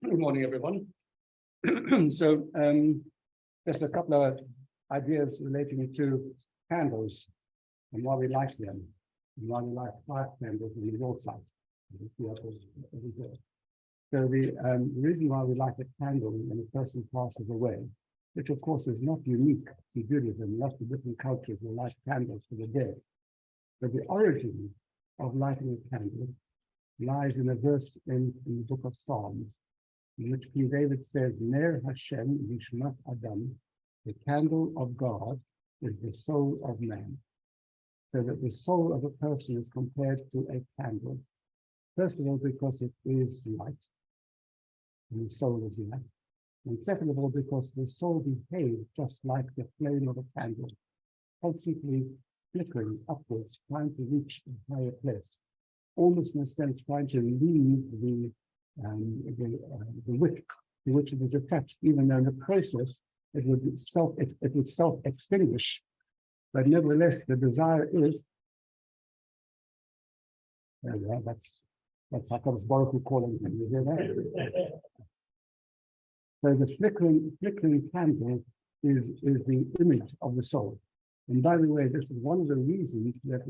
Good morning, everyone. Just a couple of ideas relating to candles and why we like them, and why we like fire candles on the roadside. So the reason why we like a candle when a person passes away, which of course is not unique to Judaism, lots of different cultures will light candles for the dead. But the origin of lighting a candle lies in a verse in the book of Psalms, in which King David says, Ner Hashem Yishmat Adam, the candle of God is the soul of man. So that the soul of a person is compared to a candle. First of all, because it is light, and the soul is light. And second of all, because the soul behaves just like the flame of a candle, constantly flickering upwards, trying to reach a higher place. Almost in a sense, trying to leave the wick to which it is attached, even though in the process it would self-extinguish. But nevertheless, the desire is, that's HaKadosh Baruch Hu calling him. You hear that? So the flickering candle is the image of the soul. And by the way, this is one of the reasons that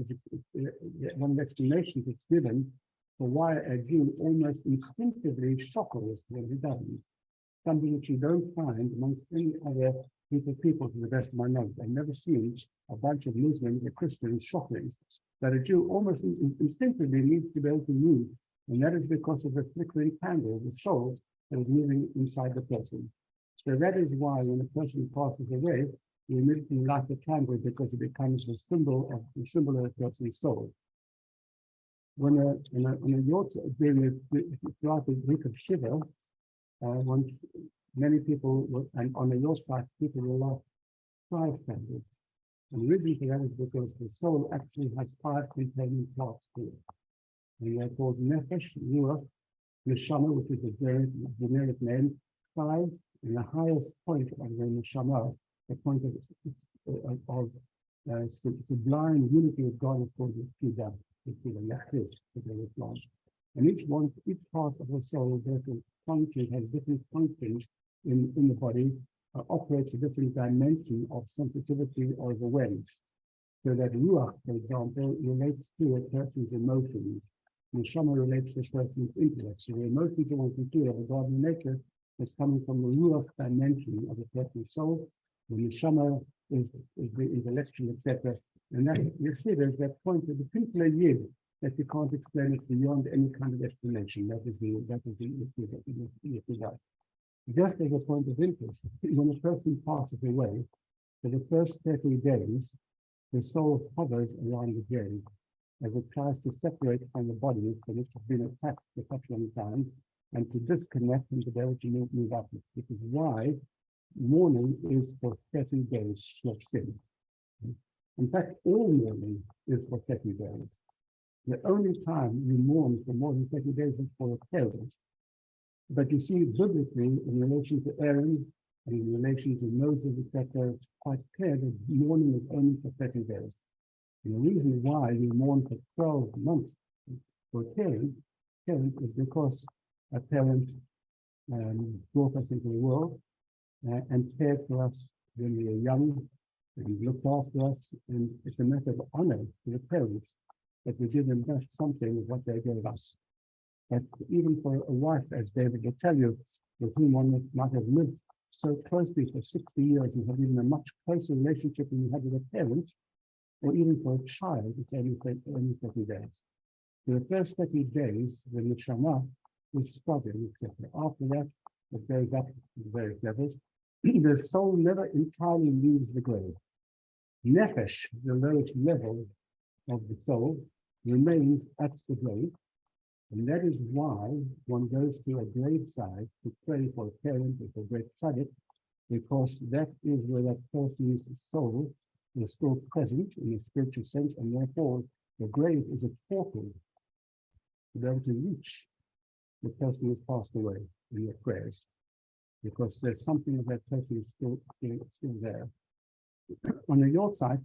one of the explanations that's given for why a Jew almost instinctively shekels when he doesn't. Something which you don't find amongst any other group of people, to the best of my knowledge. I've never seen a bunch of Muslims or Christians shekels, but a Jew almost instinctively needs to be able to move. And that is because of the flickering candle, the soul that is moving inside the person. So that is why when a person passes away, you immediately light the candle because it becomes the symbol of a person's soul. When on a yacht throughout the week of Shiva, many people and on a yacht site, people will light 5 candles. And the reason for that is because the soul actually has 5 containing parts to it. And they're called Nefesh, Ruach, Neshama, which is a generic name, 5, and the highest point of the Neshama, the point of sublime unity with God is called the Kiddah, and each part of the soul, therefore, function has different functions in the body, operates a different dimension of sensitivity or of awareness. So that Ruach, for example, relates to a person's emotions. Neshama relates to a person's intellect. So the emotions are one computer of a godly nature is coming from the Ruach dimension of a person's soul. The Neshama is the intellectual, etc. And that you see there's that point of the particular year that you can't explain it beyond any kind of explanation. That is the issue. Just as a point of interest, when a person passes away, for the first 30 days, the soul hovers around the grave as it tries to separate from the body from which it's been attached for such a long time, and to disconnect and to be able to move up. This is why mourning is for 30 days shloshim. In fact, all mourning is for 30 days. The only time you mourn for more than 30 days is for a parent. But you see, biblically, in relation to Aaron and in relation to Moses, etc., it's quite clear that mourning is only for 30 days. And the reason why you mourn for 12 months for a parent is because a parent brought us into the world and cared for us when we were young and looked after us. And it's a matter of honor to the parents that we give them something of what they gave us. But even for a wife, as David will tell you, with whom one might have lived so closely for 60 years and have even a much closer relationship than you had with a parent, or even for a child, it's only 30 days. For the first 30 days, the Neshama is struggling, etc. After that, it goes up to various levels. The soul never entirely leaves the grave. Nefesh, the lowest level of the soul, remains at the grave, and that is why one goes to a graveside to pray for a parent or for a great tzaddik, because that is where that person's soul is still present in a spiritual sense, and therefore the grave is a portal to be able to reach the person who has passed away in your prayers, because there's something of that person is still there. On the yacht site,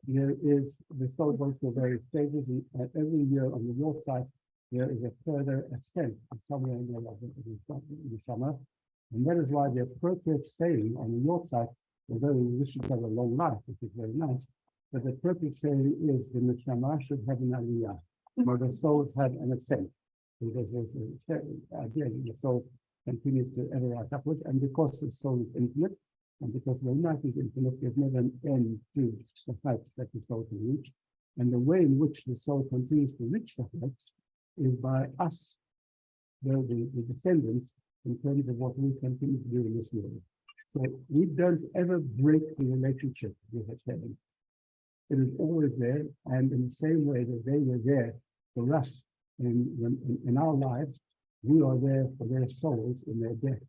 there is the soul goes through various stages, and every year on the yacht site, there is a further ascent somewhere in the summer. And that is why the appropriate saying on the north side, although we wish to have a long life, which is very nice, but the appropriate saying is the Neshama should have an aliyah, or the souls have an ascent. Because again, the soul continues to ever rise upwards, and because the soul is infinite, and because the Almighty is infinite, there's never an end to the heights that the soul can reach. And the way in which the soul continues to reach the heights is by us, the descendants, in terms of what we continue to do in this world. So we don't ever break the relationship with Hashem. It is always there, and in the same way that they were there for us in our lives, we are there for their souls in their death.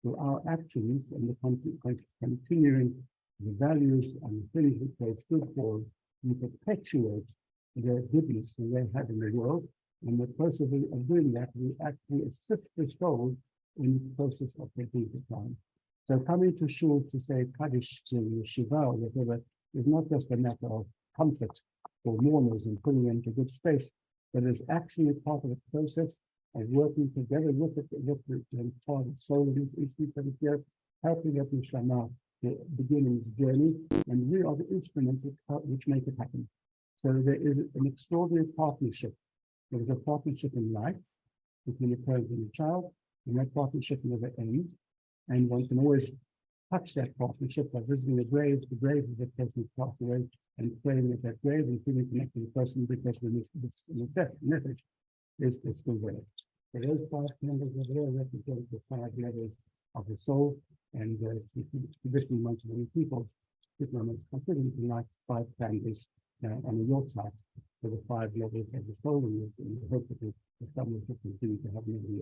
So our actions and the continuing the values and the things that they stood for, we perpetuate their goodness that they had in the world. And the process of doing that, we actually assist the soul in the process of taking the time. So coming to shul to say Kaddish, to Shiva, or whatever, is not just a matter of comfort for mourners and putting them into good space, but is actually part of the process of working together with the entire soul of each people here, helping that neshama to begin its journey, and we are the instruments which make it happen. So there is an extraordinary partnership. There is a partnership in life between a parent and a child, and that partnership never ends. And one can always touch that partnership by visiting the grave of the person who passed away, and praying at that grave and feeling connected to the person, because the death message is still there. So those 5 candles over there represent the 5 levels of the soul, and traditionally amongst many people, it's considered like 5 candles on the York side for the 5 levels of the soul, and we hope that the family will continue to have many